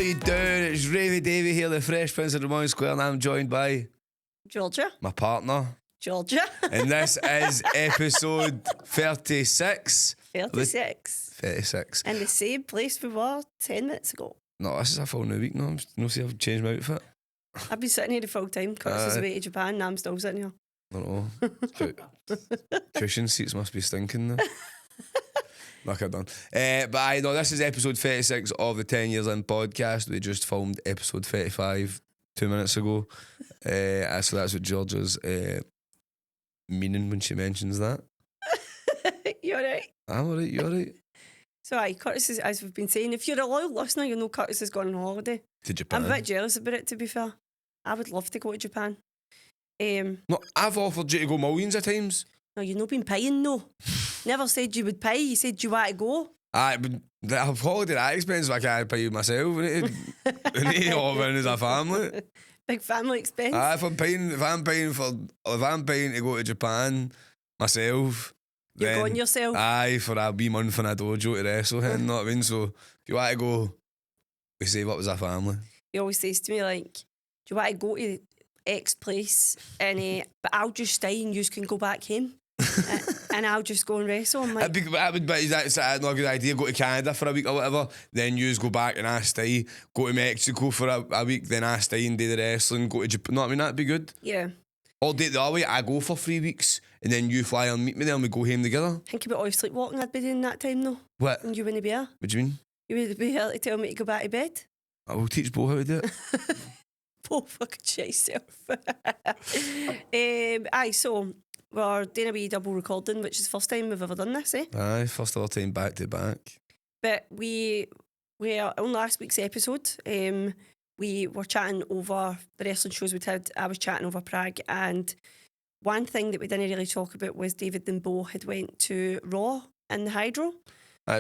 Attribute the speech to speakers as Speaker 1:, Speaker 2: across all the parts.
Speaker 1: you doing? It's Ravie Davie here, the Fresh Prince of Ramon Square, and I'm joined by
Speaker 2: Georgia.
Speaker 1: my partner.
Speaker 2: Georgia.
Speaker 1: And this is episode 36.
Speaker 2: 36.
Speaker 1: 36.
Speaker 2: In the same place we were 10 minutes ago.
Speaker 1: No, this is a full new week. No, see, I've changed my outfit.
Speaker 2: I've been sitting here the full time. Curtis is away to Japan and I'm still sitting here.
Speaker 1: I don't know. Cushion seats must be stinking now. Knock it down. But I know this is episode 36 of the 10 Years In podcast. We just filmed episode 35 2 minutes ago. So that's what Georgia's meaning when she mentions that.
Speaker 2: You alright?
Speaker 1: I'm alright, you alright?
Speaker 2: So Curtis is, as we've been saying, if you're a loyal listener, you know Curtis has gone on holiday.
Speaker 1: To Japan.
Speaker 2: I'm a bit jealous about it, to be fair. I would love to go to Japan.
Speaker 1: No, I've offered you to go millions of times.
Speaker 2: No, you've not been paying, no. Never said you would pay, you said you want to go.
Speaker 1: But I've holiday that expensive, I can't pay myself. We need to all in as a family.
Speaker 2: Big family expense.
Speaker 1: If I'm paying to go to Japan myself,
Speaker 2: You're
Speaker 1: then
Speaker 2: going yourself.
Speaker 1: For a wee month in a dojo to wrestle, you know what I mean? So if you want to go, we save up as a family.
Speaker 2: He always says to me, like, do you want to go to X place? And but I'll just stay and you can go back home. And I'll just go and wrestle. I'm like,
Speaker 1: That's not a good idea. Go to Canada for a week or whatever, then you go back and I stay. Go to Mexico for a week, then I stay and do the wrestling. Go to Japan. Know what I mean? That'd be good.
Speaker 2: yeah.
Speaker 1: All day the other way, I go for 3 weeks and then you fly and meet me there and we go home together.
Speaker 2: Think about all the sleepwalking I'd be doing that time though.
Speaker 1: What?
Speaker 2: And you wouldn't be here.
Speaker 1: What do you mean?
Speaker 2: You would be here to tell me to go back to bed.
Speaker 1: I will teach Bo how to do it.
Speaker 2: Bo fucking shit yourself. So we're doing a wee double recording, which is the first time we've ever done this, eh?
Speaker 1: Aye, first of all time back to back.
Speaker 2: But we are on last week's episode. We were chatting over the wrestling shows we'd had. I was chatting over Prague, and one thing that we didn't really talk about was David and Bo had went to Raw in the Hydro.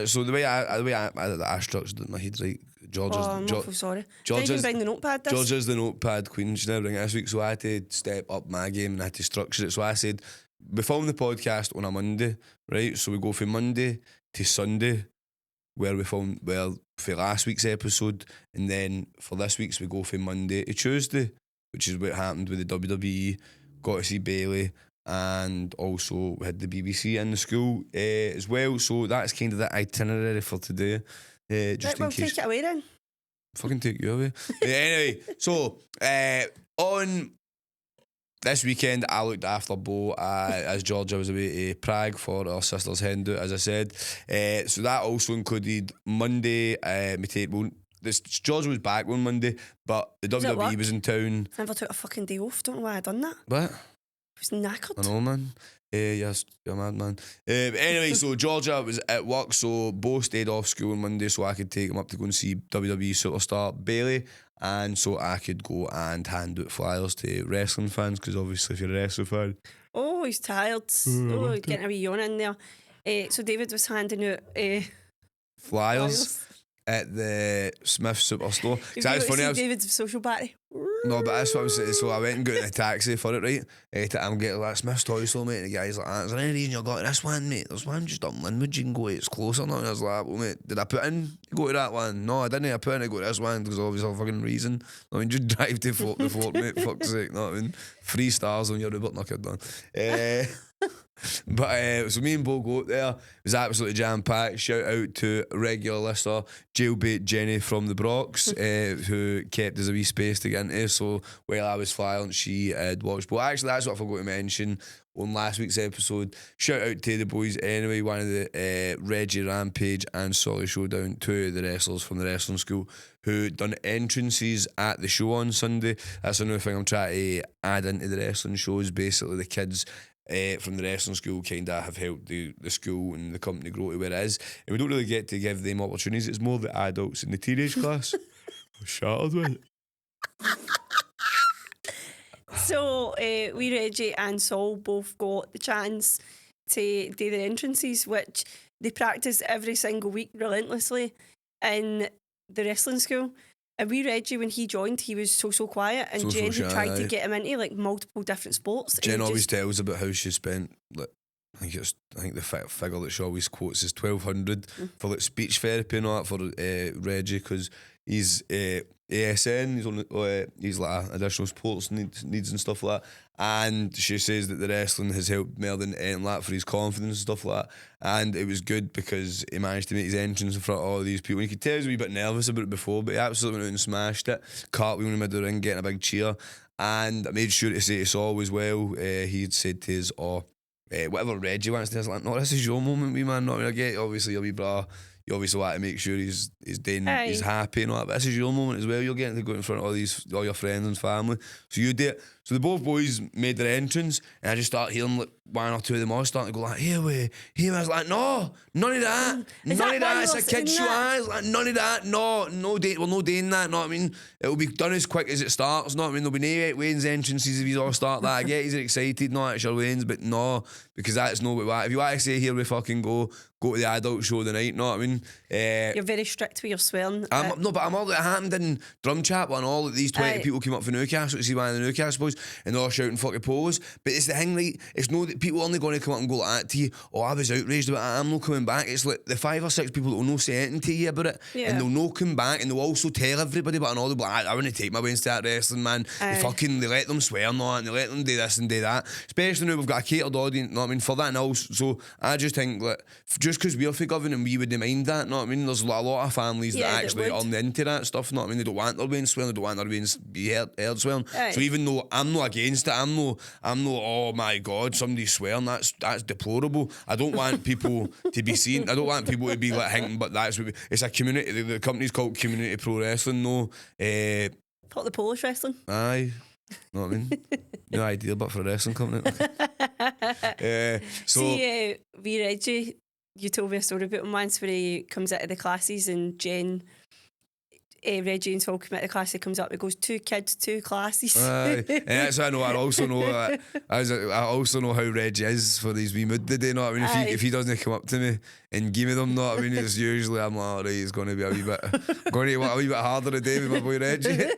Speaker 1: So the way I structured it in my head, right?
Speaker 2: I'm awful sorry.
Speaker 1: Georgia's,
Speaker 2: didn't bring the notepad.
Speaker 1: Georgia's the notepad queen. She didn't bring it this week, so I had to step up my game and I had to structure it. So I said, we film the podcast on a Monday, right? So we go from Monday to Sunday, where we filmed for last week's episode, and then for this week's we go from Monday to Tuesday, which is what happened with the WWE. Got to see Bailey, and also we had the BBC in the school as well. So that's kind of the itinerary for today. Just in case.
Speaker 2: Take it away then.
Speaker 1: Fucking take you away. Anyway, so on this weekend, I looked after Bo as Georgia was away to Prague for her sister's hen do, as I said. So that also included Monday. Georgia was back on Monday, but the WWE was in town.
Speaker 2: I never took a fucking day off. Don't know why I done that.
Speaker 1: What?
Speaker 2: I was knackered.
Speaker 1: I know, man. Yes, you're a madman. Anyway, so Georgia was at work, so Bo stayed off school on Monday so I could take him up to go and see WWE superstar Bailey, and so I could go and hand out flyers to wrestling fans, because obviously if you're a wrestling fan...
Speaker 2: Oh, he's tired. He's getting a wee yawn in there. So David was handing out
Speaker 1: flyers at the Smith Superstore.
Speaker 2: That's funny. David's social battery.
Speaker 1: No, but that's what I was saying. So I went and got in a taxi for it, right? I'm getting like Smith's Toy Store, mate. And the guy's like, is there any reason you got this one, mate? There's one just up in Linwood, you can go to, it's closer now. And I was like, well, mate, did I put in to go to that one? No, I didn't. I put in to go to this one because obviously a fucking reason. I mean, just drive to the fort, mate. Fuck's sake, know what I mean? 3 stars on your Uber, knock it down. But so me and Bo go up there. It was absolutely jam-packed. Shout out to regular listener Jailbait Jenny from the Bronx, who kept us a wee space to get into. So while I was flying, she had watched. But actually, that's what I forgot to mention on last week's episode. Shout out to the boys anyway, one of the Reggie Rampage and Solly Showdown, 2 of the wrestlers from the wrestling school who done entrances at the show on Sunday. That's another thing I'm trying to add into the wrestling shows. Basically, the kids from the wrestling school kind of have helped the school and the company grow to where it is, and we don't really get to give them opportunities. It's more the adults in the teenage class. I'm shattered with it.
Speaker 2: So we, Reggie and Saul, both got the chance to do their entrances, which they practice every single week relentlessly in the wrestling school. And we, Reggie, when he joined, he was so quiet, and Jen had tried to get him into like multiple different sports.
Speaker 1: Jen always tells about how she spent like I think the figure that she always quotes is 1,200 for like speech therapy and all that for Reggie, because he's ASN, he's on he's like additional sports needs and stuff like that. And she says that the wrestling has helped more than anything like that for his confidence and stuff like that. And it was good because he managed to make his entrance in front of all these people. You could tell he was a wee bit nervous about it before, but he absolutely went out and smashed it. Cartwheel in the middle of the ring, getting a big cheer. And I made sure to say to Saul as well, he had said to us, whatever Reggie wants to do, I was like, no, this is your moment, wee man. Not I get obviously your wee bra. You obviously want to make sure he's doing, he's happy and all that. But this is your moment as well. You're getting to go in front of all your friends and family. So you do it. So the both boys made their entrance, and I just start hearing like one or two of them all starting to go like, here. I was like, no, none of that. None of that. It's a kid's show. I was like, none of that. No, we're no doing that. Know what I mean? It'll be done as quick as it starts. Know what I mean? There'll be no Wayne's entrances if he's all start that. I get he's excited. No, it's your Wayne's, but no, because that's not what we want. If you want to say here we fucking go to the adult show tonight. Know what I mean?
Speaker 2: You're very strict with your swearing.
Speaker 1: But I'm all that happened in Drum Chapel and all. These 20 people came up from Newcastle to see one of the Newcastle boys, and they're all shouting fucking polos. But it's the thing, right? It's no that people only going to come up and go like that to you. Oh, I was outraged about it. I'm not coming back. It's like the 5 or 6 people that will not say anything to you about it, and they'll not come back, and they'll also tell everybody. But they'll be like, I want to take my Wednesday at wrestling, man. They let them swear and all, and they let them do this and do that. Especially now we've got a catered audience. Know what I mean? For that and all. So I just think like just because we're forgiving and we wouldn't mind that. Know what I mean? There's a lot of families that actually aren't into that stuff. Know what I mean? They don't want their Wayne swearing. They don't want their Wayne be heard swearing. So even though I'm not against it, I'm not. Oh my God, somebody's swearing. That's deplorable. I don't want people to be seen. I don't want people to be like thinking, but that's what it's a community. The company's called Community Pro Wrestling. No,
Speaker 2: thought the Polish wrestling.
Speaker 1: Aye. Know what I mean? No idea, but for a wrestling company.
Speaker 2: See, Reggie, you told me a story about him once where he comes out of the classes and Jen, Reggie and Saul come out of the class, he comes up and goes, 2 kids, 2 classes.
Speaker 1: And that's what I know. I also know that I also know how Reggie is for these wee mood today. Know what I mean? If he doesn't come up to me and give me them, know what I mean? It's usually I'm like, alright, it's going to be a wee bit harder today with my boy Reggie.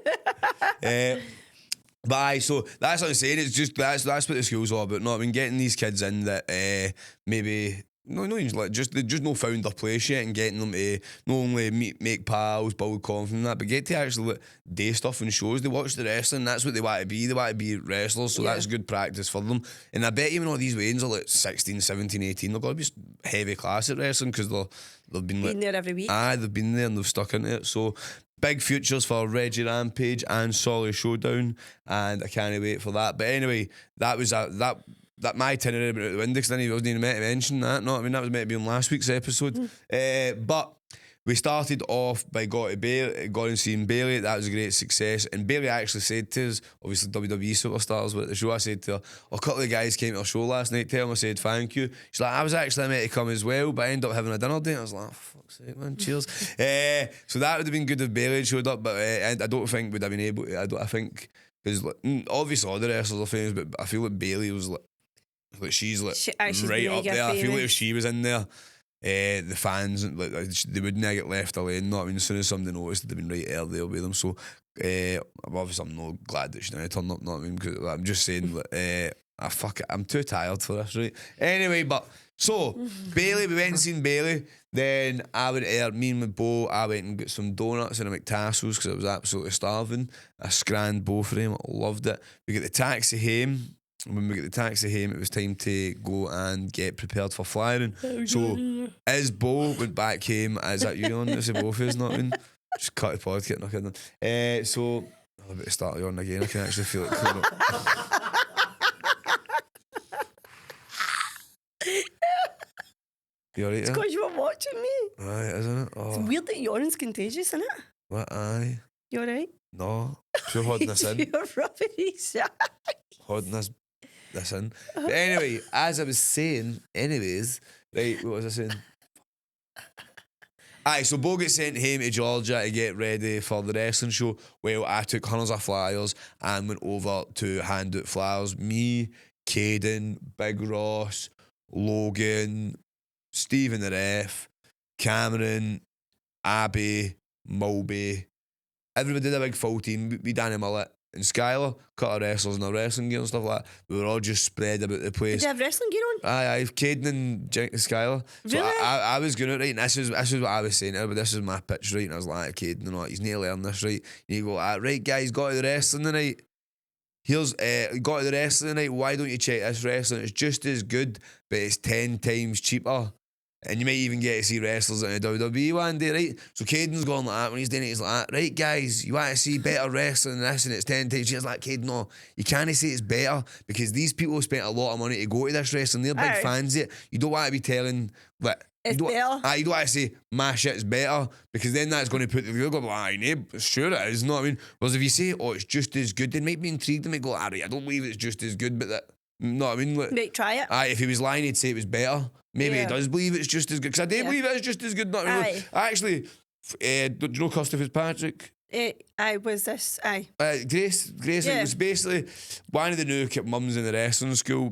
Speaker 1: But aye, so that's what I'm saying. It's just that's what the school's all about. Know what I mean? Getting these kids in that maybe. No, like just no found their place yet, and getting them to not only make pals, build confidence and that, but get to actually like, do stuff in shows. They watch the wrestling, that's what they want to be. They want to be wrestlers, so that's good practice for them. And I bet even all these Waynes are like 16, 17, 18, they're going to be heavy class at wrestling because they've been
Speaker 2: there every week.
Speaker 1: Aye, they've been there and they've stuck into it. So big futures for Reggie Rampage and Solly Showdown, and I can't wait for that. But anyway, that was that my itinerary about the Windex, I wasn't even meant to mention that. No, I mean that was meant to be on last week's episode. But we started off by going and seeing Bailey. That was a great success. And Bailey actually said to us, obviously WWE superstars were at the show. I said to her, a couple of guys came to our show last night. Tell them I said thank you. She's like, I was actually meant to come as well, but I ended up having a dinner date. I was like, oh, fuck's sake, man, cheers. So that would have been good if Bailey had showed up, but I don't think we'd have been able to. I think because like, obviously all the wrestlers are famous, but I feel like Bailey was like she's right up there. I feel like if she was in there, the fans they wouldn't get left alone. Not I mean, as soon as somebody noticed, they'd been right there with them. So obviously I'm not glad that she didn't turn up. Not I mean, because I'm just saying fuck it, I'm too tired for this, right? Anyway, but so Bailey, we went and seen Bailey. Then I went there, me and my beau, I went and got some donuts and a McTassos because I was absolutely starving. I scranned both of them, I loved it. We get the taxi home. When we get the taxi home, it was time to go and get prepared for flying. So as Bo went back home, is that you on? Is it both of us, not I mean? Just cut the podcast, not kidding. So I'm about to start you on again. I can actually feel it coming up. You alright?
Speaker 2: It's because you were watching me.
Speaker 1: Aye, isn't it? Oh.
Speaker 2: It's weird that yawning's contagious, isn't it?
Speaker 1: What? Aye.
Speaker 2: You alright?
Speaker 1: No. Sure, holding this in.
Speaker 2: You're rubbing his eye.
Speaker 1: Holding this in. But anyway, as I was saying, right, what was I saying? Aye, so Bo gets sent home to Georgia to get ready for the wrestling show. Well, I took hundreds of flyers and went over to hand out flyers. Me, Caden, Big Ross, Logan, Stephen the Ref, Cameron, Abby, Mulby. Everybody did a big full team. We Danny Mullet. and Skylar, cut of wrestlers in their wrestling gear and stuff like that. We were all just spread about the place.
Speaker 2: Did you have wrestling gear on?
Speaker 1: Aye, Caden and Skylar. So
Speaker 2: Really?
Speaker 1: I was going to, right, and this is what I was saying to her, but this is my pitch, right, and I was like, Caden, you know what, he's need to learn this, right? You go, right, guys, got to the wrestling tonight. Here's, got to the wrestling tonight, why don't you check this wrestling? It's just as good, but it's 10 times cheaper. And you might even get to see wrestlers in the WWE one day, right? So Caden's going like that when he's doing it. He's like, right, guys, you want to see better wrestling than this and it's 10 times. She's like, Caden, no, you can't say it's better because these people spent a lot of money to go to this wrestling. They're big fans of it. You don't want to be telling that.
Speaker 2: It's better.
Speaker 1: You don't want to say my shit's better because then that's going to put the viewer go, aye, sure it is, you know what I mean? Whereas if you say, oh, it's just as good, they might be intrigued and might go, alright, I don't believe it's just as good, but that, you know what I mean? Like,
Speaker 2: Mate, try it.
Speaker 1: If he was lying, he'd say it was better. Maybe he does believe it's just as good because I do believe it's just as good. Not really. Actually, do you know Custer Fitzpatrick?
Speaker 2: Was this?
Speaker 1: Grace. It was basically one of the new mums in the wrestling school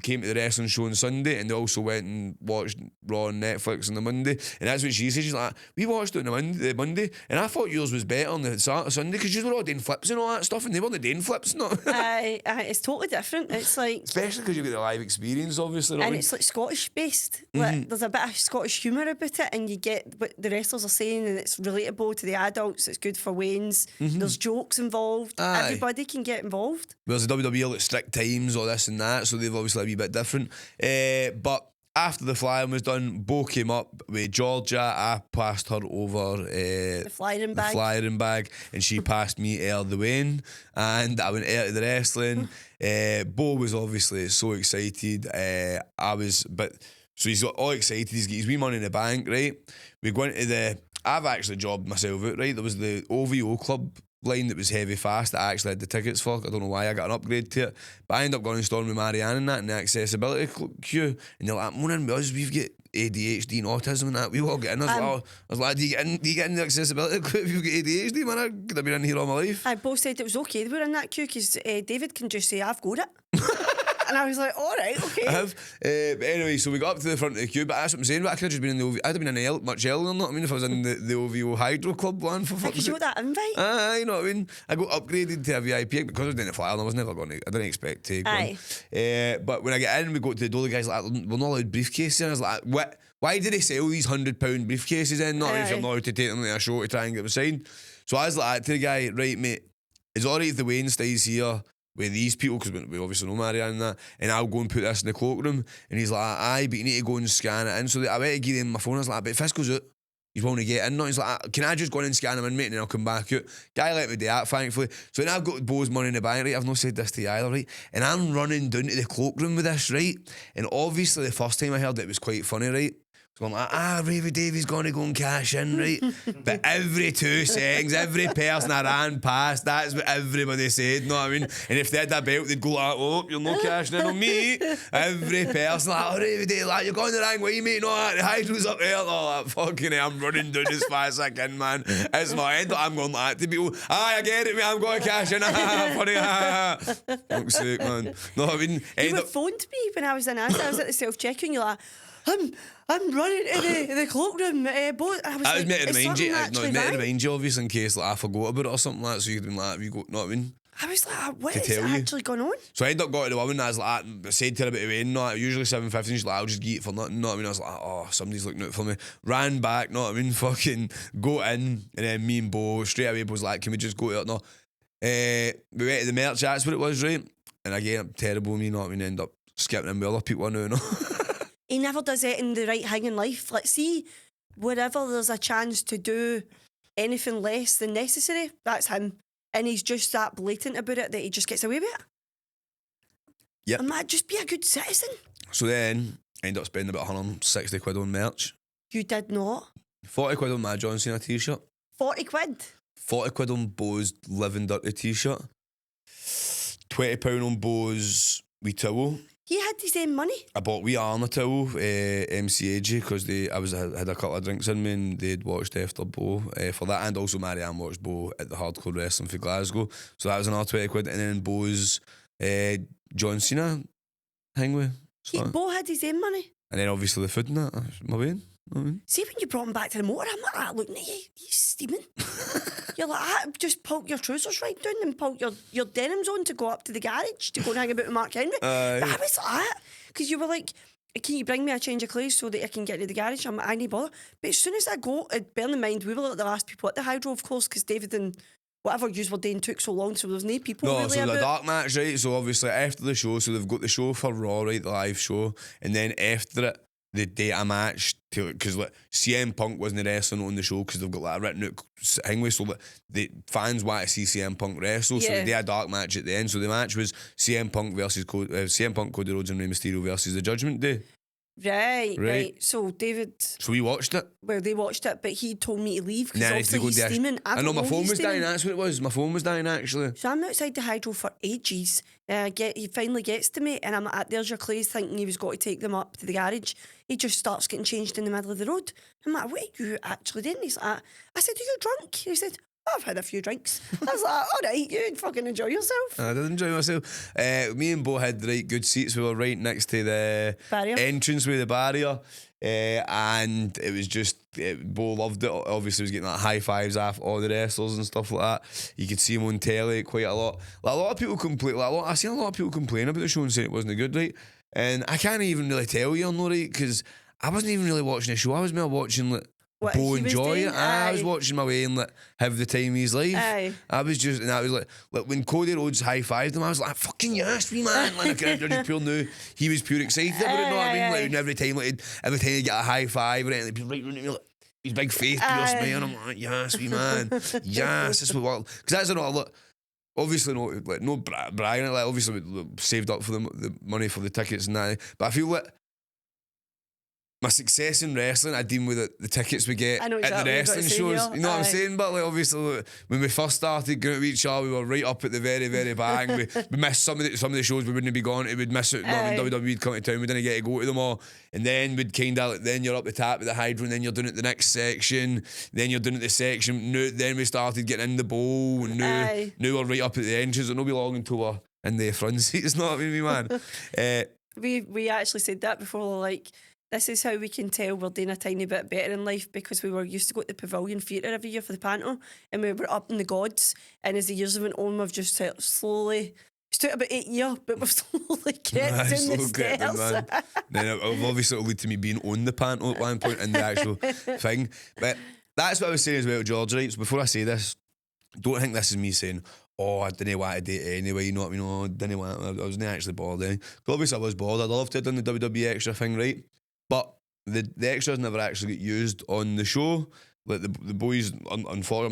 Speaker 1: came to the wrestling show on Sunday, and they also went and watched Raw on Netflix on the Monday. And that's what she said. She's like, we watched it on the Monday, and I thought yours was better on the Sunday because you were all doing flips and all that stuff, and they weren't doing flips. No,
Speaker 2: it's totally different. It's like,
Speaker 1: especially because you get the live experience, obviously,
Speaker 2: and it's like Scottish based. Like, there's a bit of Scottish humour about it, and you get what the wrestlers are saying, and it's relatable to the adults. It's good for Wayne's. There's jokes involved. Everybody can get involved.
Speaker 1: There's the WWE like strict times or this and that, so they've obviously a wee bit different. But after the flying was done, Bo came up with Georgia. I passed her over the flying bag, and she passed me out of the Wayne, and I went out of the wrestling. Bo was obviously so excited. So he's got all excited. He's got his wee money in the bank, right? We're going to I've actually jobbed myself out, right? There was the OVO club line that was heavy fast that I actually had the tickets for. I don't know why I got an upgrade to it, but I ended up going and storming with Marianne and that in the accessibility queue, and they're like, morning with us, we've got ADHD and autism and that, we all get in. I was like, do you get in the accessibility queue if you've got ADHD, man? I could have been in here all my life.
Speaker 2: Both said it was okay they were in that queue because David can just say, I've got it. And I was like, all right, okay.
Speaker 1: But anyway, so we got up to the front of the queue, but that's what I'm saying, but I could have just been in the OVO. I'd have been in much earlier, not I mean, if I was in the OVO Hydro Club one for fuck's
Speaker 2: sake. You got that invite?
Speaker 1: You know what I mean? I got upgraded to a VIP because I was doing the flyer and I was never going to, I didn't expect to go in. But when I get in, we go to the door, the guy's like, we're not allowed briefcases. And I was like, what? Why did they sell these £100 briefcases in? Not if you're not allowed to take them to a show to try and get them signed. So I was like to the guy, right, mate, it's alright if the Wayne stays here with these people, because we obviously know Marianne and that, and I'll go and put this in the cloakroom. And he's like, aye, but you need to go and scan it in. So I went to give him my phone. I was like, but if this goes out, he's wanting to get in. No, he's like, can I just go in and scan him in, mate, and then I'll come back out. Guy let me do that, thankfully. So then I've got Bo's money in the bank, right? I've not said this to you either, right? And I'm running down to the cloakroom with this, right? And obviously the first time I heard it was quite funny, right? So I'm like, Ravie Davie's going to go and cash in, right? But every 2 seconds, every person I ran past, that's what everybody said, know what I mean? And if they had that belt, they'd go like, oh, you're not cashing in on me. Every person like, Ravie Davie, like, you're going the wrong way, mate. No, the Hydro's up there. Oh, like, fucking hell, I'm running down as fast as I can, man. It's my head. I'm going like that to people. I get it, mate, I'm going to cash in. Funny, fuck's sake, man. No, I mean,
Speaker 2: you phoned me when I was in Asda. I was at the self-checkout and you're like, I'm running to the cloakroom. I was meant to remind you.
Speaker 1: No, meant to remind you, obviously, in case like I forgot about it or something like that. So you'd been like, "You go, know what I mean?"
Speaker 2: I was like, "What is actually going on?"
Speaker 1: So I ended up going to the woman. And I was like, I said to her about the Wayne. No, usually 7:50. She's like, "I'll just get it for nothing." Know what I mean? I was like, "Oh, somebody's looking out for me." Ran back. Know what I mean? Fucking go in, and then me and Bo straight away was like, "Can we just go to it?" No. We went to the merch. That's what it was, right? And again, I'm terrible. Me, know what I mean? End up skipping in with other people I know. No.
Speaker 2: He never does anything the right thing in life. Like, see, wherever there's a chance to do anything less than necessary, that's him. And he's just that blatant about it that he just gets away with it.
Speaker 1: Yep.
Speaker 2: And man, just be a good citizen.
Speaker 1: So then, I ended up spending about 160 quid on merch.
Speaker 2: You did not?
Speaker 1: 40 quid on my John Cena t-shirt.
Speaker 2: 40 quid?
Speaker 1: 40 quid on Bo's Living Dirty t-shirt. £20 on Bo's wee towel.
Speaker 2: He had his own money.
Speaker 1: I bought wee Arna towel, MCAG, because I had a couple of drinks in me and they'd watched after Bo for that, and also Marianne watched Bo at the Hardcore Wrestling for Glasgow. So that was another 20 quid. And then Bo's John Cena thing with.
Speaker 2: Bo had his own money.
Speaker 1: And then obviously the food and that, my Wayne.
Speaker 2: See when you brought him back to the motor, I'm like, look, he's steaming. You're like, just pull your trousers right down and pull your denims on to go up to the garage to go and hang about with Mark Henry. But I was like, because you were like, can you bring me a change of clothes so that I can get to the garage? I'm like, I need bother. But as soon as I go, bear in mind, we were like the last people at the Hydro, of course, because David and whatever you were doing took so long, so there was no people
Speaker 1: No,
Speaker 2: really
Speaker 1: so
Speaker 2: about.
Speaker 1: the dark match, right? So obviously after the show, so they've got the show for Raw, right? The live show. And then after it, they date a match because like CM Punk wasn't wrestling on the show because they've got like a written out thing with, so like the fans want to see CM Punk wrestle, so they did a dark match at the end. So the match was CM Punk versus CM Punk, Cody Rhodes and Rey Mysterio versus the Judgment Day.
Speaker 2: Right. So David.
Speaker 1: So we watched it.
Speaker 2: Well, they watched it, but he told me to leave because
Speaker 1: Nah,
Speaker 2: obviously he's steaming.
Speaker 1: I know my phone was dying. That's what it was. My phone was dying actually.
Speaker 2: So I'm outside the Hydro for ages. He finally gets to me, and I'm at there's your clays, thinking he was going to take them up to the garage. He just starts getting changed in the middle of the road. I'm like, what are you actually doing? He's like, I said, are you drunk? He said, I've had a few drinks. I was like, all right, you fucking enjoy yourself.
Speaker 1: I did enjoy myself. Me and Bo had right good seats. We were right next to the
Speaker 2: Barrier.
Speaker 1: entrance with the barrier. And it was just, Bo loved it. Obviously, he was getting like high fives off all the wrestlers and stuff like that. You could see him on telly quite a lot. Like, a lot of people complain. I seen a lot of people complain about the show and saying it wasn't good, right? And I can't even really tell you, no, right? Because I wasn't even really watching the show. I was more watching like
Speaker 2: What
Speaker 1: Bo
Speaker 2: he was
Speaker 1: enjoy
Speaker 2: doing?
Speaker 1: it. I was
Speaker 2: Aye.
Speaker 1: watching my way and like have the time of his life.
Speaker 2: Aye.
Speaker 1: I was just, and I was like when Cody Rhodes high-fived him, I was like, fucking yes, wee man. Like, I just pure knew he was pure excited about it, you know what I mean? Like, and every time he get a high five or anything, he'd be right around at me like, his big face pierced me, and I'm like, yes, wee man. Yes, this is what, because that's another, look, obviously no bragging, like obviously we saved up for the money for the tickets and that, but I feel like my success in wrestling, I deem with the tickets we get
Speaker 2: I know
Speaker 1: at the
Speaker 2: exactly what you're
Speaker 1: wrestling
Speaker 2: gonna say
Speaker 1: shows.
Speaker 2: here.
Speaker 1: You know what I'm
Speaker 2: Aye.
Speaker 1: saying? But like obviously, like, when we first started going to each other, we were right up at the very, very back. we missed some of the shows. We wouldn't be gone. We'd miss it. You know what I mean?
Speaker 2: Aye.
Speaker 1: WWE'd come to town. We didn't get to go to them all. And then we'd kind of like, then you're up the top of the Hydro, and then you're doing it the next section. Then you're doing it the section. Then we started getting in the bowl, and now we're right up at the entrance. It'll not be long until we're in the front seats. Not me, man.
Speaker 2: We actually said that before, like, this is how we can tell we're doing a tiny bit better in life, because we were used to go to the Pavilion Theatre every year for the panto, and we were up in the gods, and as the years went on, we've just slowly, it's took about 8 years, but we've slowly kept doing the stairs.
Speaker 1: Man. Then obviously it'll lead to me being on the panto at one point in the actual thing. But that's what I was saying as well, George, right? So before I say this, don't think this is me saying, oh, I didn't want to date it anyway, you know what I mean? Oh, I didn't want I wasn't actually bored. Obviously I was bored. I'd love to have done the WWE extra thing, right? But the extras never actually get used on the show. Like the boys, unfortunately,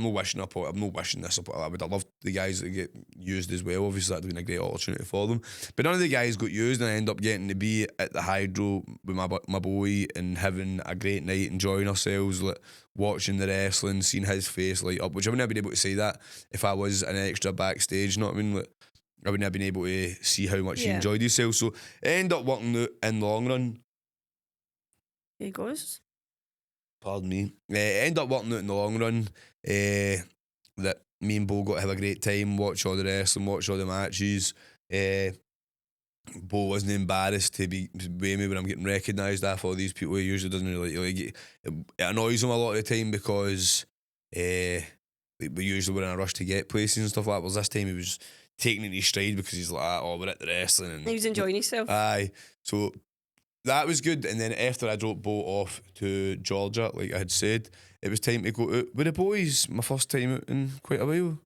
Speaker 1: I'm not wishing this upon. I would have loved the guys that get used as well. Obviously, that'd been a great opportunity for them. But none of the guys got used, and I end up getting to be at the Hydro with my boy and having a great night, enjoying ourselves, like watching the wrestling, seeing his face light up. Which I wouldn't have been able to say that if I was an extra backstage. You know what I mean? Like, I wouldn't have been able to see how much he enjoyed himself. So it ended up working out in the long run.
Speaker 2: There he goes.
Speaker 1: Pardon me. End up working out in the long run. That me and Bo got to have a great time, watch all the wrestling, watch all the matches. Bo wasn't embarrassed to be with me when I'm getting recognised after all these people. He usually doesn't really like it. It annoys him a lot of the time because we usually were in a rush to get places and stuff like that. But this time he was taking it in his stride because he's like, oh, we're at the wrestling. And
Speaker 2: He was enjoying himself.
Speaker 1: Aye. So that was good. And then after I dropped Bo off to Georgia, like I had said, it was time to go out with the boys. My first time out in quite a while.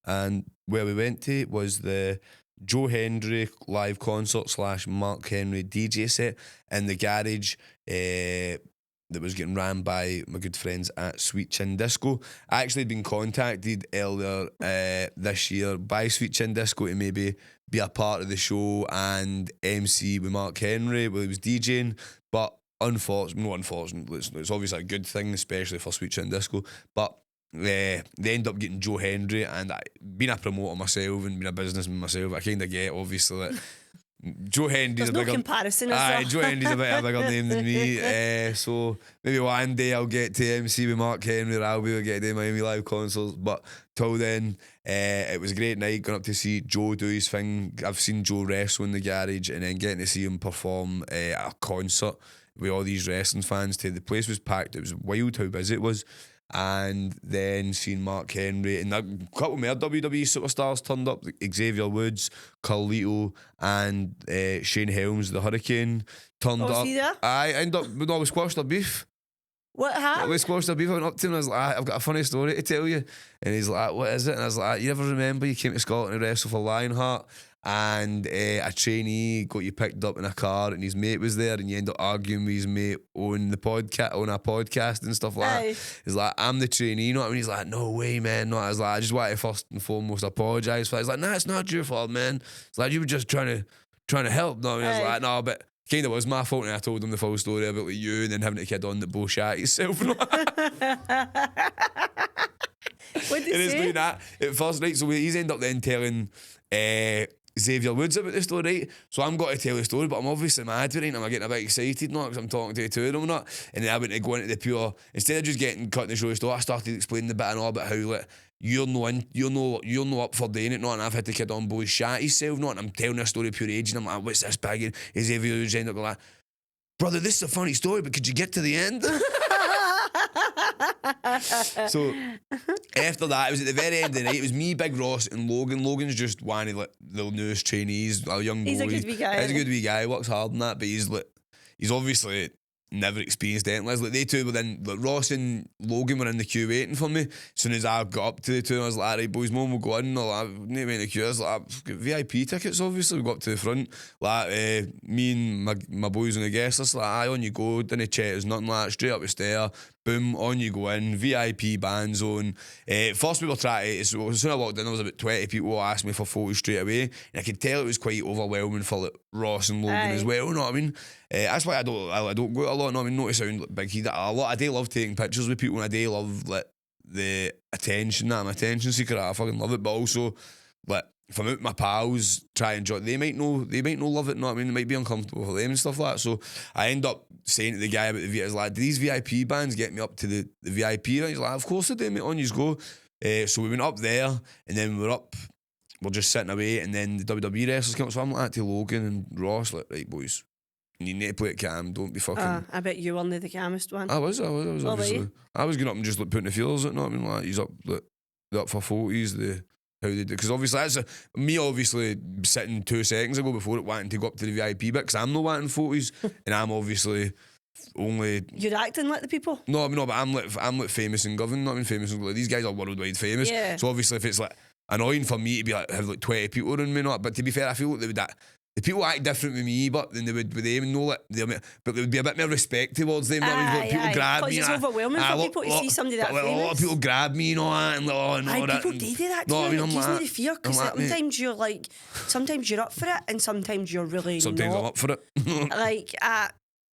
Speaker 1: And where we went to was the Joe Hendry live concert / Mark Henry DJ set in the garage that was getting ran by my good friends at Sweet Chin Disco. I actually had been contacted earlier this year by Sweet Chin Disco to maybe be a part of the show and MC with Mark Henry while he was DJing, but unfortunately, it's obviously a good thing, especially for Sweet Chin Disco, but they end up getting Joe Hendry, and being a promoter myself and being a businessman myself, I kind of get, obviously, that Joe Hendry's
Speaker 2: There's no comparison, is there?
Speaker 1: Joe Hendry's a bit of a bigger name than me, so maybe one day I'll get to MC with Mark Henry, or I'll be able to get to Miami live concerts, but till then, it was a great night going up to see Joe do his thing. I've seen Joe wrestle in the garage, and then getting to see him perform at a concert with all these wrestling fans. The place was packed. It was wild how busy it was. And then seeing Mark Henry and a couple more WWE superstars turned up, like Xavier Woods, Carlito, and Shane Helms, the Hurricane, turned up.
Speaker 2: Was he there?
Speaker 1: I ended up, no, we squashed their beef.
Speaker 2: What happened?
Speaker 1: We squashed their beef. I went up to him and I was like, I've got a funny story to tell you. And he's like, what is it? And I was like, you ever remember you came to Scotland to wrestle for Lionheart? And a trainee got you picked up in a car and his mate was there and you end up arguing with his mate on our podcast and stuff like that. He's like, I'm the trainee, you know what I mean? He's like, no way, man. No, I was like, I just want to first and foremost apologise for that. He's like, nah, it's not your fault, man. It's like, you were just trying to help. No, and I was like, no, but kind of was my fault, and I told him the full story about like you and then having a kid on that bullshit yourself.
Speaker 2: What did he say?
Speaker 1: Doing that at first, right? So he's ended up then telling Xavier Woods about the story, right? So I'm going to tell the story, but I'm obviously mad with it, and I'm getting a bit excited now because I'm talking to the two of them, not. And then I went to go into the pure, instead of just getting cut in the show story, I started explaining the bit and all about how like you're no up for doing it, not, and I've had the kid on boy shat himself, not, and I'm telling a story pure age, and I'm like, what's this bag? And Xavier Woods ended up like, brother, this is a funny story, but could you get to the end? So after that, it was at the very end of the night. It was me, Big Ross, and Logan. Logan's just one of like the newest trainees, a young boy.
Speaker 2: He's a good wee guy.
Speaker 1: He's a good wee guy. Works hard in that, but he's obviously never experienced anything. Like they two were then, like Ross and Logan were in the queue waiting for me. As soon as I got up to the two, I was like, right, boys, mum will go in. I need to wait in the queue. I was like, I've got VIP tickets, obviously. We got up to the front. Like me and my boys on the guest list, like, aye, on you go. Didn't chat, there's nothing like that. Straight up the stair. Boom, on you go in, VIP band zone. First we were trying to, so as soon as I walked in, there was about 20 people who asked me for photos straight away, and I could tell it was quite overwhelming for like Ross and Logan as well, you know what I mean? That's why I don't go out a lot, you know what I mean? Not to sound like big head, I do love taking pictures with people, and I do love like the attention, I'm an attention seeker, I fucking love it, but also like if I'm out with my pals, try and enjoy it, they might not love it, you know what I mean? It might be uncomfortable for them and stuff like that. So I end up saying to the guy about the VIP, like, do these VIP bands get me up to the VIP? And he's like, of course they do, mate, on you go. So we went up there, and then we're just sitting away, and then the WWE wrestlers came up, so I'm like to Logan and Ross, like, right, boys, you need to play it calm, don't be fucking...
Speaker 2: I bet you weren't the calmest one.
Speaker 1: I was obviously. I was going up and just like putting the feelers out, you know what I mean? Like, he's up, like, they're up for 40s, how they do, because obviously that's me obviously sitting 2 seconds ago before it wanting to go up to the VIP bit, because I'm not wanting 40s and I'm obviously only...
Speaker 2: You're acting like the people?
Speaker 1: No, but I'm like famous and governed, not even famous and like, these guys are worldwide famous, so obviously if it's like annoying for me to be like have like 20 people around me, not, but to be fair, I feel like they would the people act different with me, but than they would with them, and know that but there would be a bit more respect towards them. People grab me.
Speaker 2: It's overwhelming for people to see somebody that famous.
Speaker 1: A lot of people grab me, you know, and all that.
Speaker 2: People do that too. It gives me the fear, because sometimes you're like, sometimes you're up for it, and sometimes you're really
Speaker 1: sometimes
Speaker 2: not.
Speaker 1: I'm up for it.
Speaker 2: Like,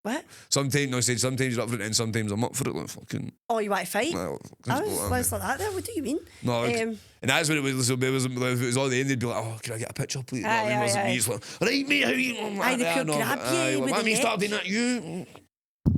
Speaker 2: what?
Speaker 1: Sometimes you're up for it, and sometimes I'm up for it. Like fucking.
Speaker 2: Oh, you want to fight?
Speaker 1: No,
Speaker 2: I was like that there. What do you mean?
Speaker 1: No, and that's when it was. So it was all the end. They'd be like, "Oh, can I get a picture, please?" He's like, "Right, mate, how you?"
Speaker 2: They grab you with the
Speaker 1: neck.
Speaker 2: Starting
Speaker 1: at you.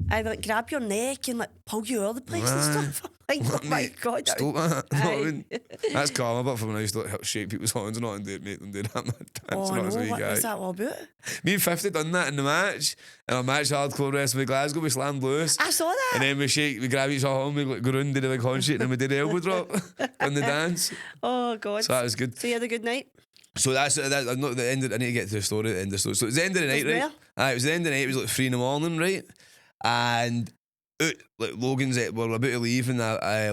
Speaker 2: I like grab your neck and like pull you all the place and stuff. Like, oh my God.
Speaker 1: Stop that. That's calm, but for when I used to like help shake people's hands and not and make them do that.
Speaker 2: Oh, no, what was that all about?
Speaker 1: Me and 50 done that in the match. In a match hardcore wrestling with Glasgow, we slammed Lewis.
Speaker 2: I saw that.
Speaker 1: And then we grab each other and we like, go round, did a big handshake, and then we did the elbow drop on the dance.
Speaker 2: Oh God.
Speaker 1: So that was good.
Speaker 2: So you had a good night?
Speaker 1: So that's not the end. I need to get to the story at the end of the story. So it was the end of the night, right? It was the end of the night. It was like 3 a.m, right? And like Logan's, we're about to leave, and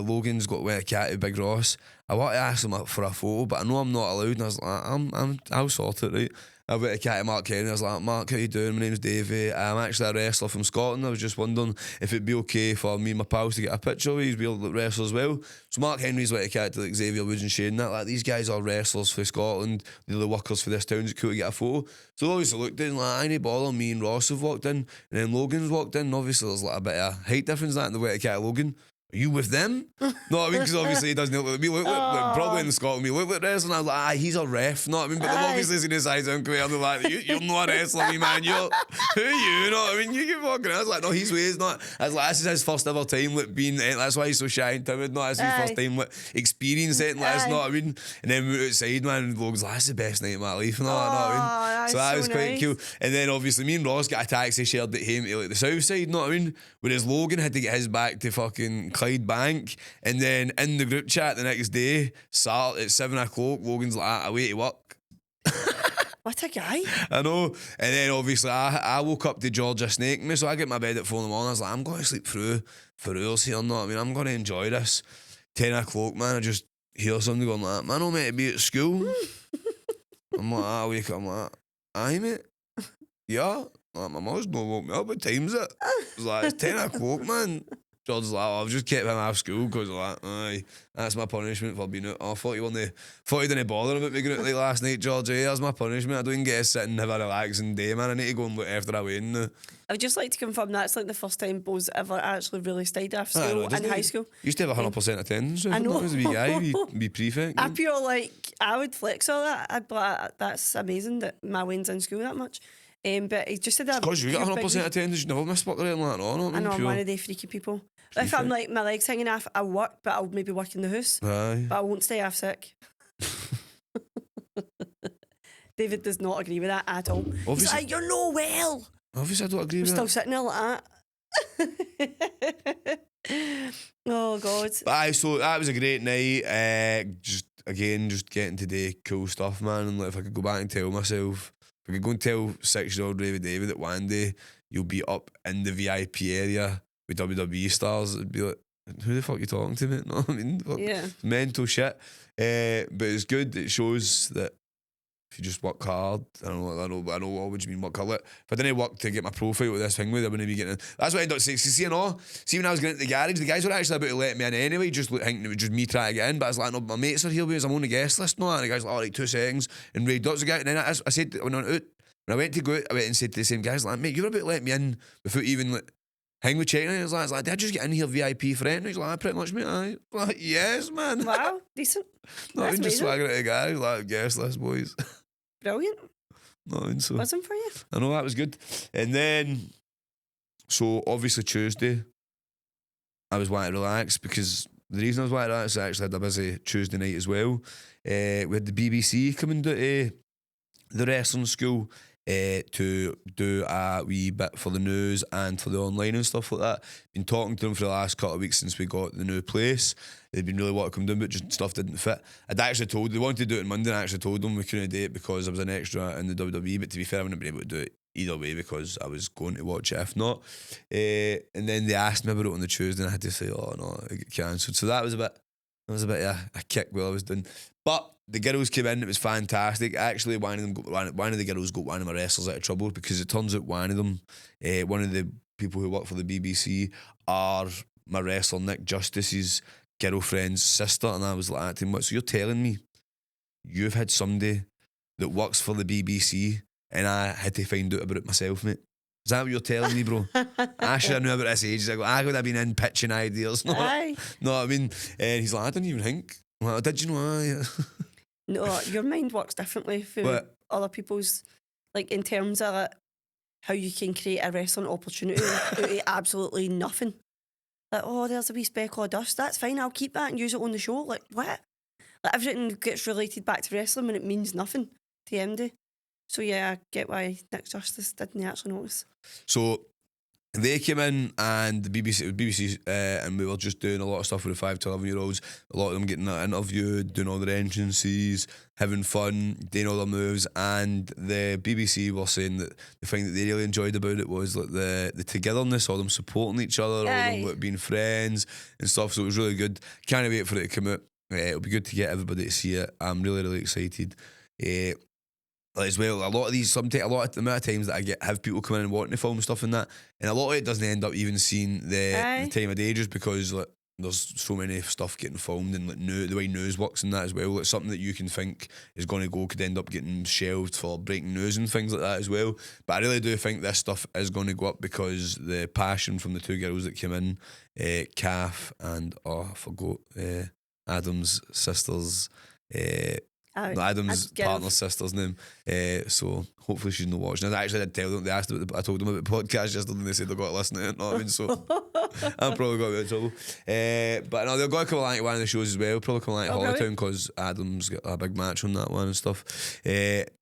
Speaker 1: Logan's got with a cat to Big Ross. I want to ask him up for a photo, but I know I'm not allowed. And I was like, I'll sort it, right? I went to cat to Mark Henry. I was like, Mark, how you doing? My name's Davie. I'm actually a wrestler from Scotland. I was just wondering if it'd be okay for me and my pals to get a picture with you. He's real wrestler as well. So Mark Henry's went to cat to like Xavier Woods and Shane. That like these guys are wrestlers for Scotland. They're the workers for this town. It's cool to get a photo. So obviously looked in like, I ain't bother. Me and Ross have walked in, and then Logan's walked in. Obviously there's like a bit of height difference that in the way to cat Logan. are you with them? No, I mean, because obviously he doesn't look like me. Look like, probably in Scotland, we look like wrestling. I was like, he's a ref. No, I mean, but they've obviously seen his eyes on career. They're like, you're not a wrestler, me man. Who are you? No, I mean, you can fucking. I was like, no, he's way. He's not. I was like, this is his first ever time like being. That's why he's so shy and timid. No, this is his first time like experience it. Like, it's not. I mean, and then we were outside, man. And Logan's like, that's the best night of my life. No, I mean, so that was quite cool. And then obviously me and Ross got a taxi shared at him to like the south side. Know what I mean? Whereas Logan had to get his back to fucking Clyde Bank. And then in the group chat the next day, Saturday at 7 o'clock, Logan's like, away to work.
Speaker 2: What a guy.
Speaker 1: I know. And then obviously I woke up to Georgia snaking me, so I get my bed at 4 in the morning. I was like, I'm going to sleep through for hours here, know what I mean? I'm going to enjoy this. 10 o'clock, man, I just hear somebody going like, man, I'm meant to be at school. I'm like, I wake up, I'm like, aye, mate. Yeah. Like, my mum's not woke me up. What time's it? It's like, it's 10 o'clock, man. George's like, I've just kept him out of school because like, aye, that's my punishment for being out. I thought you didn't bother about me going out like last night, George. Hey, that's my punishment. I don't even get to sit and have a relaxing day, man. I need to go and look after a wedding now.
Speaker 2: I would just like to confirm that's like the first time Bo's ever actually really stayed after school in high school.
Speaker 1: You used to have 100% attendance.
Speaker 2: I know.
Speaker 1: As a wee guy, be prefect.
Speaker 2: I feel like I would flex all that. I'd be like, that's amazing that my wedding's in school that much. But he just said that.
Speaker 1: Because you got 100% attendance, you never miss work or anything like that. No,
Speaker 2: I know, I'm one of the freaky people. If I'm like, my legs hanging off, I work, but I'll maybe work in the house.
Speaker 1: Aye.
Speaker 2: But I won't stay off sick. David does not agree with that at all. Obviously, he's like, you're no well.
Speaker 1: Obviously, I don't agree with that.
Speaker 2: Still sitting there like that. Oh, God.
Speaker 1: But aye, so that was a great night. Just getting to do cool stuff, man. And like, if I could go back and tell myself, if I could go and tell 6-year-old Ravie Davie that one day you'll be up in the VIP area with WWE stars, it'd be like, who the fuck are you talking to, mate? No, I mean,
Speaker 2: yeah,
Speaker 1: mental shit. But it's good. It shows that if you just work hard, I know what would you mean work hard. Like, if I didn't work to get my profile with this thing with, I wouldn't be getting in. That's what I ended up saying. See, when I was getting into the garage, the guys were actually about to let me in anyway, just thinking it was just me trying to get in. But I was like, no, my mates are here because I'm on the guest list. No, and the guys were like, all right, 2 seconds. And Ray Dot's the guy. And then I said, when I went to go out, I went and said to the same guys, like, mate, you were about to let me in before even like, hang with checking. And I was like, did I just get in here VIP for anything? He's like, pretty much, mate. I'm like, yes, man.
Speaker 2: Wow, decent.
Speaker 1: No, I'm just swaggering at the guy, like, guest list, boys.
Speaker 2: Brilliant.
Speaker 1: No, so
Speaker 2: Wasn't for you.
Speaker 1: I know that was good. And then, so obviously Tuesday, I was wanting to relax because the reason I was wanting to relax, I actually had a busy Tuesday night as well. We had the BBC coming to the wrestling school to do a wee bit for the news and for the online and stuff like that. Been talking to them for the last couple of weeks since we got the new place. They'd been really wanting to come down, but just stuff didn't fit. I'd actually told they wanted to do it on Monday, and I actually told them we couldn't do it because I was an extra in the WWE. But to be fair, I wouldn't have been able to do it either way because I was going to watch it if not. And then they asked me about it on the Tuesday, and I had to say, "Oh no, it got cancelled." So that was a bit of a kick while I was doing. But the girls came in, it was fantastic. Actually, one of the girls got one of my wrestlers out of trouble because it turns out one of them, one of the people who work for the BBC, are my wrestler Nick Justice's girlfriend's sister. And I was like to him, what? So you're telling me you've had somebody that works for the BBC and I had to find out about it myself, mate? Is that what you're telling me, bro? I should have known about this ages ago. I would have been in pitching ideas. No, I mean, and he's like, I didn't even think. I'm like, did you know?
Speaker 2: No, your mind works differently from other people's, like in terms of like, how you can create a wrestling opportunity out of absolutely nothing. Like, oh, there's a wee speck of dust. That's fine. I'll keep that and use it on the show. Like, what? Like, everything gets related back to wrestling when it means nothing to MD. So yeah, I get why Nick Justice didn't actually notice. So they came in and the BBC, and we were just doing a lot of stuff with the 5 to 11-year-olds. A lot of them getting interviewed, doing all their entrances, having fun, doing all their moves. And the BBC were saying that the thing that they really enjoyed about it was like the togetherness, all them supporting each other, all them like, being friends and stuff. So it was really good. Can't wait for it to come out. It'll be good to get everybody to see it. I'm really, really excited. As well, a lot of the amount of times that I have people come in and wanting to film stuff and that, and a lot of it doesn't end up even seeing the time of day just because like
Speaker 1: there's so many stuff getting filmed and like the way news works and that as well. Like something that you can think is going to go could end up getting shelved for breaking news and things like that as well. But I really do think this stuff is going to go up because the passion from the two girls that came in, Kath and I forgot Adam's sister's. No, Adam's partner's sister's name. So hopefully she's not watching. I actually did tell them. They asked about I told them about the podcast yesterday and they said they've got to listen to it. You know what I mean? So I'm probably got a bit of trouble. But no, they're going to come along to one of the shows as well. Probably come along to Hollytown because Adam's got a big match on that one and stuff.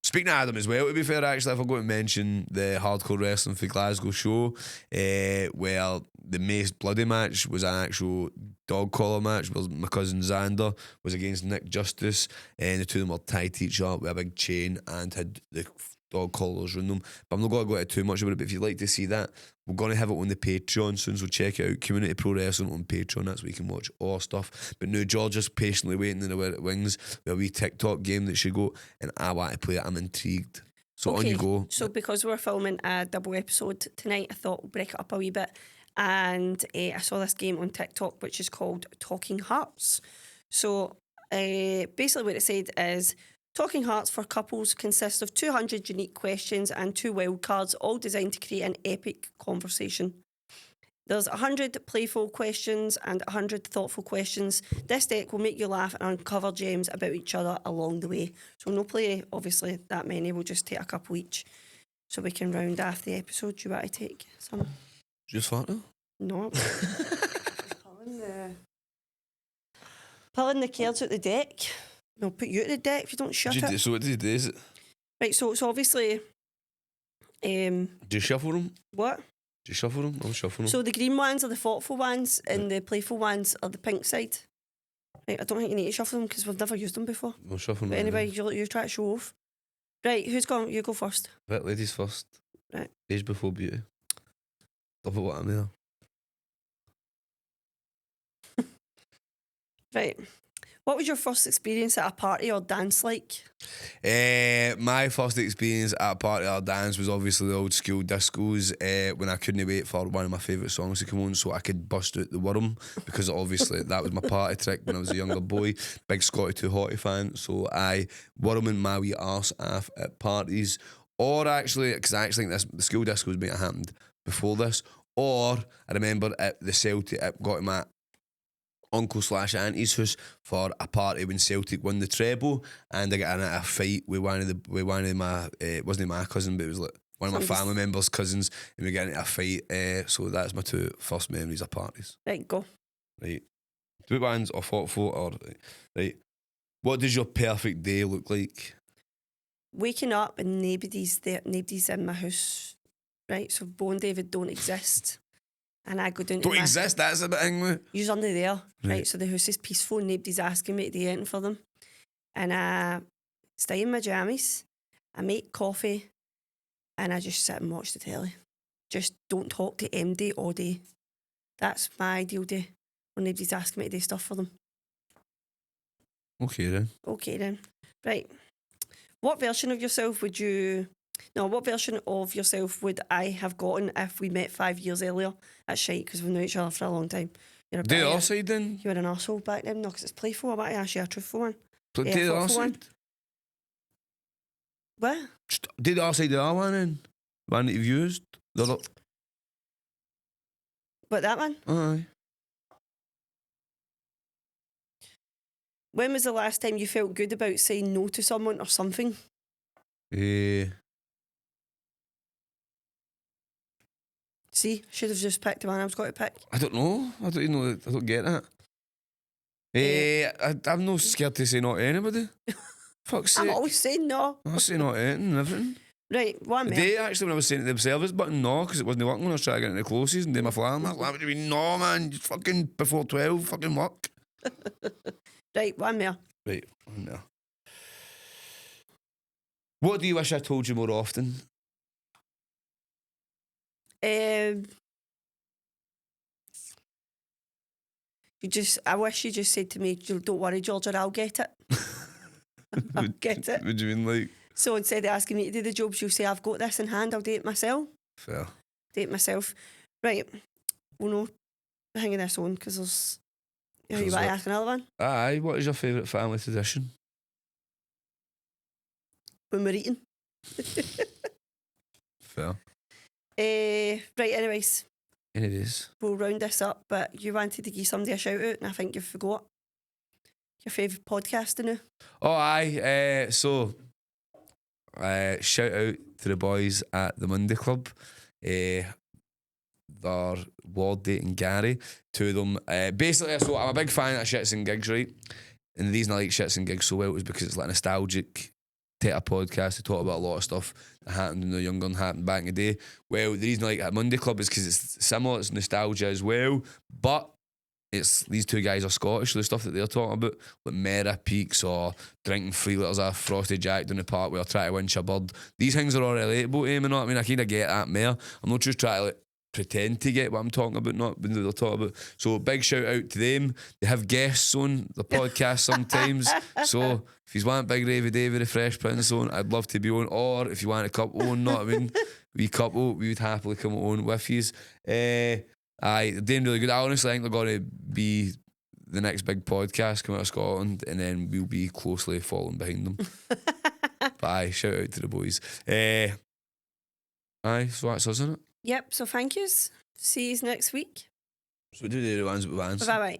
Speaker 1: Speaking of Adam as well, to be fair, actually, I forgot to mention the Hardcore Wrestling for Glasgow show, where the most bloody match was an actual dog collar match. Where my cousin Xander was against Nick Justice, and the two of them were tied to each other with a big chain and had the dog collars around them. But I'm not going to go into too much about it. But if you'd like to see that, we're going to have it on the Patreon soon, so check it out. Community Pro Wrestling on Patreon. That's where you can watch all our stuff. But now Georgia's patiently waiting in the wings with a wee TikTok game that she got, and I want to play it. I'm intrigued. So on you go.
Speaker 2: So because we're filming a double episode tonight, I thought we'll break it up a wee bit. And I saw this game on TikTok which is called Talking Hearts. So basically what it said is Talking Hearts for couples consists of 200 unique questions and 2 wild cards, all designed to create an epic conversation. There's 100 playful questions and 100 thoughtful questions. This deck will make you laugh and uncover gems about each other along the way. So we'll not play, obviously, that many. We'll just take a couple each so we can round off the episode. Do you want to take some?
Speaker 1: Just farting?
Speaker 2: No. Pulling the cards out the deck. I'll put you at the deck if you don't shut it.
Speaker 1: So what did you do? Is it?
Speaker 2: Right, so obviously...
Speaker 1: do you shuffle them?
Speaker 2: What?
Speaker 1: Do you shuffle them? I'll shuffle them.
Speaker 2: So the green ones are the thoughtful ones and the playful ones are the pink side. Right, I don't think you need to shuffle them because we've never used them before.
Speaker 1: I'll shuffle them.
Speaker 2: But anyway, you try to show off. Right, who's gone? You go first.
Speaker 1: Right, ladies first.
Speaker 2: Right.
Speaker 1: Age before beauty. Love it what I'm there.
Speaker 2: Right. What was your first experience at a party or dance like?
Speaker 1: My first experience at a party or dance was obviously the old school discos when I couldn't wait for one of my favourite songs to come on so I could bust out the worm, because obviously that was my party trick when I was a younger boy. Big Scotty 2 Hottie fan, so I worming my wee arse off at parties. Or actually, because I actually think the school discos might have happened before this. Or I remember at the Celtic, I got to my uncle / auntie's house for a party when Celtic won the treble, and I got in a fight with one of my it wasn't my cousin, but it was like one of my family members' cousins, and we got into a fight. So that's my 2 first memories of parties.
Speaker 2: Right, go.
Speaker 1: Right, 2 bands or fought for or right. What does your perfect day look like?
Speaker 2: Waking up and nobody's there, nobody's in my house. Right, so Bo and David don't exist. And I go down to
Speaker 1: Don't exist, that's a bit angry.
Speaker 2: You're under there, right? So the house is peaceful, nobody's asking me to do anything for them. And I stay in my jammies, I make coffee, and I just sit and watch the telly. Just don't talk to MD all day. That's my ideal day, when nobody's asking me to do stuff for them.
Speaker 1: Okay then.
Speaker 2: Right. What version of yourself would I have gotten if we met 5 years earlier? That's shite because we've known each other for a long time. You're a
Speaker 1: do the other side then.
Speaker 2: You were an arsehole back then, no, because it's playful. I want to ask you a truthful one.
Speaker 1: Do the other side.
Speaker 2: What?
Speaker 1: Do the other side of the other one then. One that you've used. The other.
Speaker 2: What, that one?
Speaker 1: Aye.
Speaker 2: When was the last time you felt good about saying no to someone or something? See, should have just picked the one I was going to pick.
Speaker 1: I don't know. I don't get that. I'm not scared to say no to anybody. Fuck's sake.
Speaker 2: I'm always saying no.
Speaker 1: I say no to anything and everything.
Speaker 2: Right, one minute.
Speaker 1: They actually, when I was saying to the service button no, because it wasn't working when I was trying to get into the closes and do my fly, I'm like, what do you mean no, man? You fucking before 12, fucking work.
Speaker 2: Right, one more.
Speaker 1: Right, one more. What do you wish I told you more often?
Speaker 2: I wish you just said to me, don't worry, Georgia, I'll get it. I'll get it.
Speaker 1: What do you mean, like?
Speaker 2: So instead of asking me to do the jobs, you'll say, I've got this in hand, I'll do it myself.
Speaker 1: Fair.
Speaker 2: Do it myself. Right. Well, no, hanging this on because there's You want to ask another one?
Speaker 1: Aye, what is your favourite family tradition?
Speaker 2: When we're eating.
Speaker 1: Fair.
Speaker 2: Right,
Speaker 1: Anyways.
Speaker 2: we'll round this up, but you wanted to give somebody a shout out, and I think you forgot your favourite podcast now.
Speaker 1: Oh, aye. Shout out to the boys at the Monday Club. They're Wardy and Gary. Two of them. Basically, so I'm a big fan of Shits and Gigs, right? And the reason I like Shits and Gigs so well is because it's like a nostalgic type of podcast. They talk about a lot of stuff that happened when they were younger and happened back in the day. Well, the reason I like Monday Club is because it's similar, it's nostalgia as well, but it's these two guys are Scottish, so the stuff that they're talking about, like Mera Peaks or drinking 3 litres of Frosty Jack down the park where trying to winch a bird. These things are all relatable to him, you know what I mean? I kind of get that more. I'm not just trying to like pretend to get what I'm talking about, not what they're talking about. So big shout out to them. They have guests on the podcast sometimes. So if you want Big Ravie Davie, the Fresh Prince on, I'd love to be on. Or if you want a couple on, know what I mean? We couple, we would happily come on with yous. Aye, they're doing really good. I honestly think they're going to be the next big podcast coming out of Scotland, and then we'll be closely following behind them. But aye, shout out to the boys. Aye, so that's us, isn't it?
Speaker 2: Yep, so thank yous. See you next week.
Speaker 1: So we do the ones with bands.
Speaker 2: Bye bye.